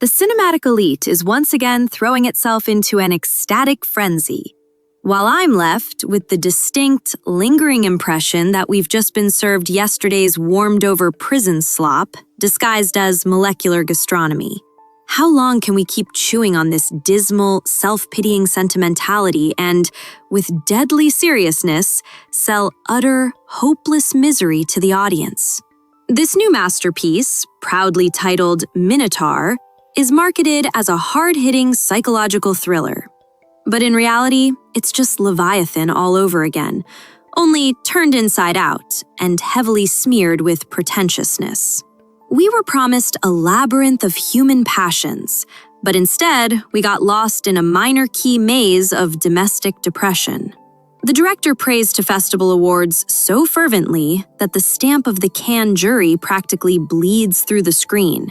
The cinematic elite is once again throwing itself into an ecstatic frenzy, while I'm left with the distinct, lingering impression that we've just been served yesterday's warmed-over prison slop, disguised as molecular gastronomy. How long can we keep chewing on this dismal, self-pitying sentimentality and, with deadly seriousness, sell utter, hopeless misery to the audience? This new masterpiece, proudly titled Minotaur, is marketed as a hard-hitting psychological thriller. But in reality, it's just Leviathan all over again, only turned inside out and heavily smeared with pretentiousness. We were promised a labyrinth of human passions, but instead, we got lost in a minor-key maze of domestic depression. The director praised to festival awards so fervently that the stamp of the Cannes jury practically bleeds through the screen.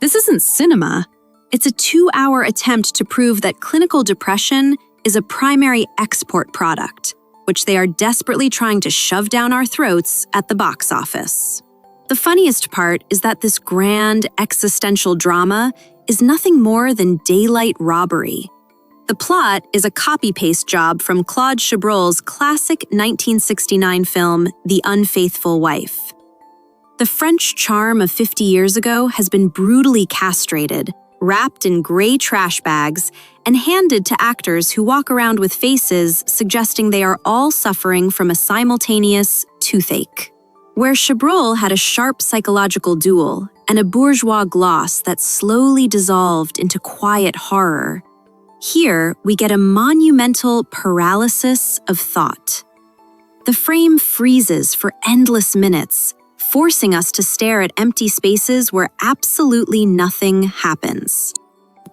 This isn't cinema. It's a 2-hour attempt to prove that clinical depression is a primary export product, which they are desperately trying to shove down our throats at the box office. The funniest part is that this grand existential drama is nothing more than daylight robbery. The plot is a copy-paste job from Claude Chabrol's classic 1969 film, The Unfaithful Wife. The French charm of 50 years ago has been brutally castrated, wrapped in gray trash bags, and handed to actors who walk around with faces suggesting they are all suffering from a simultaneous toothache. Where Chabrol had a sharp psychological duel and a bourgeois gloss that slowly dissolved into quiet horror, here we get a monumental paralysis of thought. The frame freezes for endless minutes, forcing us to stare at empty spaces where absolutely nothing happens.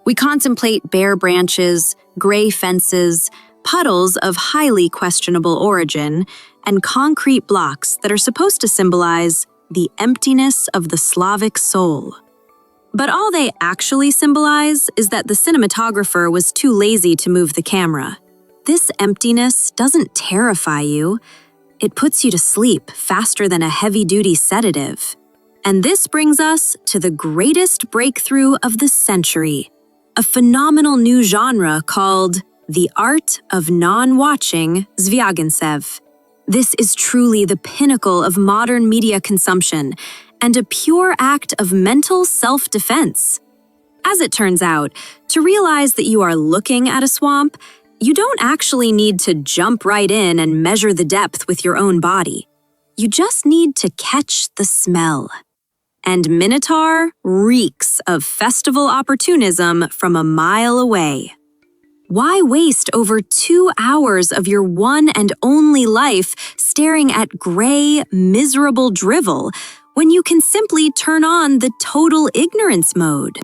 We contemplate bare branches, gray fences, puddles of highly questionable origin, and concrete blocks that are supposed to symbolize the emptiness of the Slavic soul. But all they actually symbolize is that the cinematographer was too lazy to move the camera. This emptiness doesn't terrify you. It puts you to sleep faster than a heavy-duty sedative. And this brings us to the greatest breakthrough of the century, a phenomenal new genre called the art of non-watching Zvyagintsev. This is truly the pinnacle of modern media consumption and a pure act of mental self-defense. As it turns out, to realize that you are looking at a swamp, you don't actually need to jump right in and measure the depth with your own body. You just need to catch the smell. And Minotaur reeks of festival opportunism from a mile away. Why waste over 2 hours of your one and only life staring at gray, miserable drivel when you can simply turn on the total ignorance mode?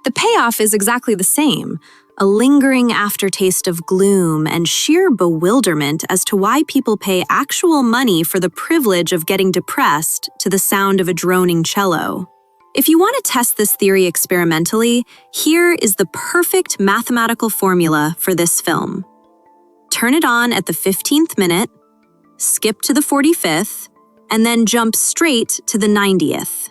The payoff is exactly the same. A lingering aftertaste of gloom and sheer bewilderment as to why people pay actual money for the privilege of getting depressed to the sound of a droning cello. If you want to test this theory experimentally, here is the perfect mathematical formula for this film. Turn it on at the 15th minute, skip to the 45th, and then jump straight to the 90th.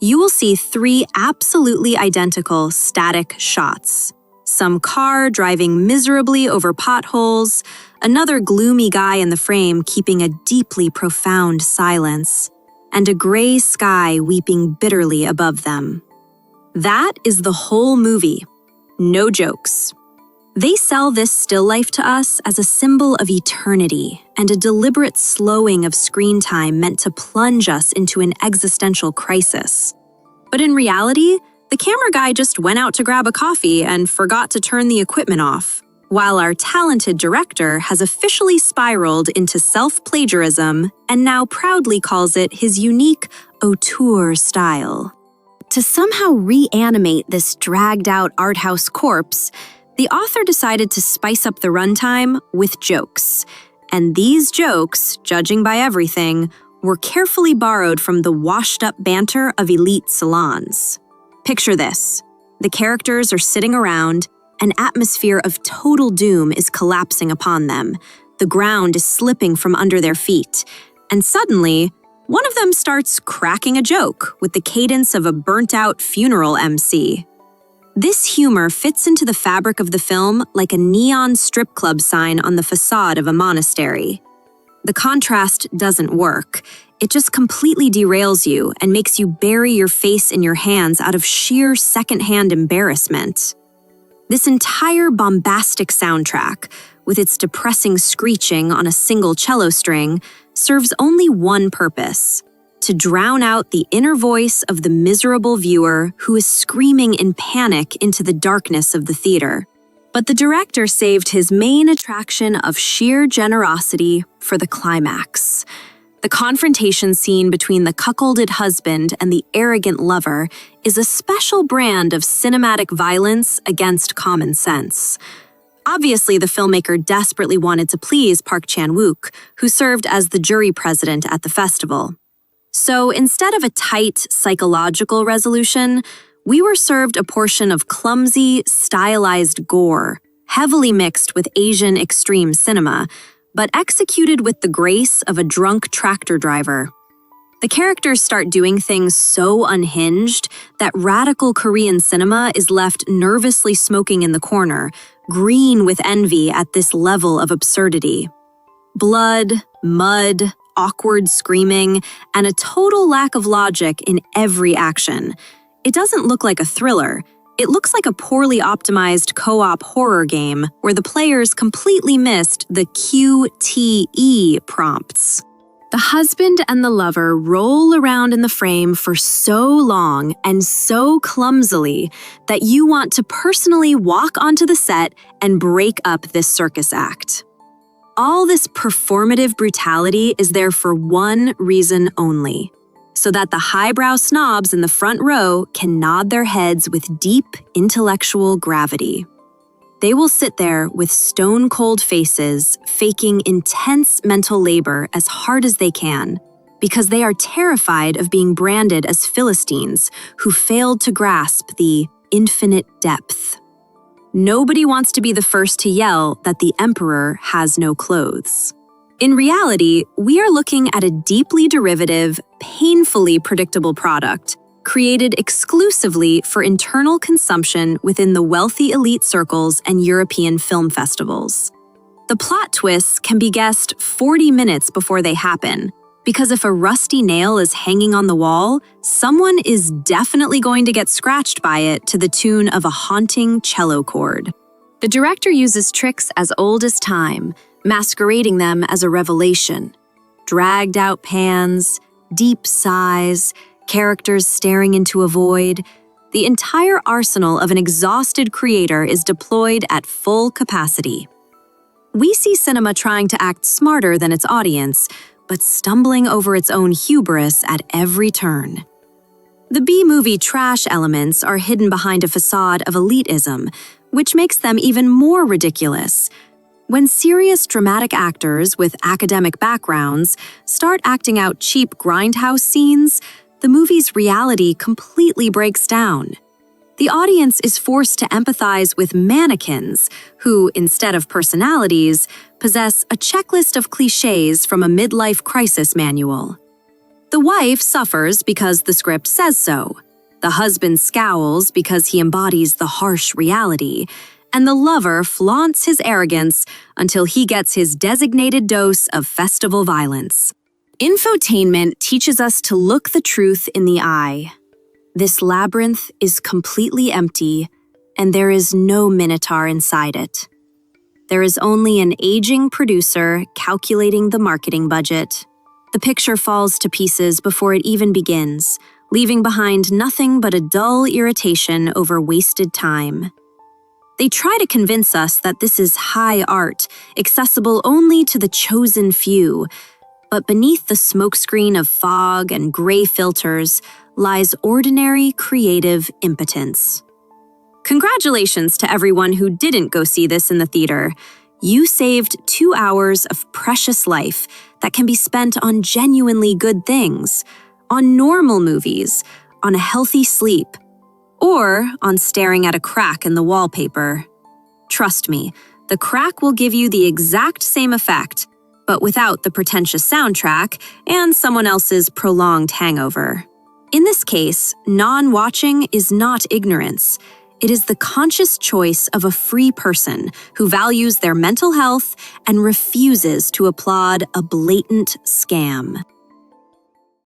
You will see 3 absolutely identical static shots. Some car driving miserably over potholes, another gloomy guy in the frame keeping a deeply profound silence, and a gray sky weeping bitterly above them. That is the whole movie. No jokes. They sell this still life to us as a symbol of eternity and a deliberate slowing of screen time meant to plunge us into an existential crisis. But in reality, the camera guy just went out to grab a coffee and forgot to turn the equipment off, while our talented director has officially spiraled into self-plagiarism and now proudly calls it his unique auteur style. To somehow reanimate this dragged-out Arthouse corpse, the author decided to spice up the runtime with jokes. And these jokes, judging by everything, were carefully borrowed from the washed-up banter of elite salons. Picture this. The characters are sitting around, an atmosphere of total doom is collapsing upon them. The ground is slipping from under their feet. And suddenly, one of them starts cracking a joke with the cadence of a burnt-out funeral MC. This humor fits into the fabric of the film like a neon strip club sign on the facade of a monastery. The contrast doesn't work. It just completely derails you and makes you bury your face in your hands out of sheer secondhand embarrassment. This entire bombastic soundtrack, with its depressing screeching on a single cello string, serves only one purpose: to drown out the inner voice of the miserable viewer who is screaming in panic into the darkness of the theater. But the director saved his main attraction of sheer generosity for the climax. The confrontation scene between the cuckolded husband and the arrogant lover is a special brand of cinematic violence against common sense. Obviously, the filmmaker desperately wanted to please Park Chan-wook, who served as the jury president at the festival. So instead of a tight, psychological resolution, we were served a portion of clumsy, stylized gore, heavily mixed with Asian extreme cinema, but executed with the grace of a drunk tractor driver. The characters start doing things so unhinged that radical Korean cinema is left nervously smoking in the corner, green with envy at this level of absurdity. Blood, mud, awkward screaming, and a total lack of logic in every action. It doesn't look like a thriller. It looks like a poorly optimized co-op horror game where the players completely missed the QTE prompts. The husband and the lover roll around in the frame for so long and so clumsily that you want to personally walk onto the set and break up this circus act. All this performative brutality is there for one reason only: so that the highbrow snobs in the front row can nod their heads with deep intellectual gravity. They will sit there with stone-cold faces, faking intense mental labor as hard as they can, because they are terrified of being branded as Philistines who failed to grasp the infinite depth. Nobody wants to be the first to yell that the emperor has no clothes. In reality, we are looking at a deeply derivative, painfully predictable product, created exclusively for internal consumption within the wealthy elite circles and European film festivals. The plot twists can be guessed 40 minutes before they happen, because if a rusty nail is hanging on the wall, someone is definitely going to get scratched by it to the tune of a haunting cello chord. The director uses tricks as old as time, masquerading them as a revelation. Dragged out pans, deep sighs, characters staring into a void. The entire arsenal of an exhausted creator is deployed at full capacity. We see cinema trying to act smarter than its audience, but stumbling over its own hubris at every turn. The B-movie trash elements are hidden behind a facade of elitism, which makes them even more ridiculous. When serious dramatic actors with academic backgrounds start acting out cheap grindhouse scenes, the movie's reality completely breaks down. The audience is forced to empathize with mannequins who, instead of personalities, possess a checklist of cliches from a midlife crisis manual. The wife suffers because the script says so. The husband scowls because he embodies the harsh reality, and the lover flaunts his arrogance until he gets his designated dose of festival violence. Infotainment teaches us to look the truth in the eye. This labyrinth is completely empty, and there is no Minotaur inside it. There is only an aging producer calculating the marketing budget. The picture falls to pieces before it even begins, leaving behind nothing but a dull irritation over wasted time. They try to convince us that this is high art, accessible only to the chosen few, but beneath the smokescreen of fog and gray filters lies ordinary creative impotence. Congratulations to everyone who didn't go see this in the theater. You saved 2 hours of precious life that can be spent on genuinely good things, on normal movies, on a healthy sleep, or on staring at a crack in the wallpaper. Trust me, the crack will give you the exact same effect, but without the pretentious soundtrack and someone else's prolonged hangover. In this case, non-watching is not ignorance. It is the conscious choice of a free person who values their mental health and refuses to applaud a blatant scam.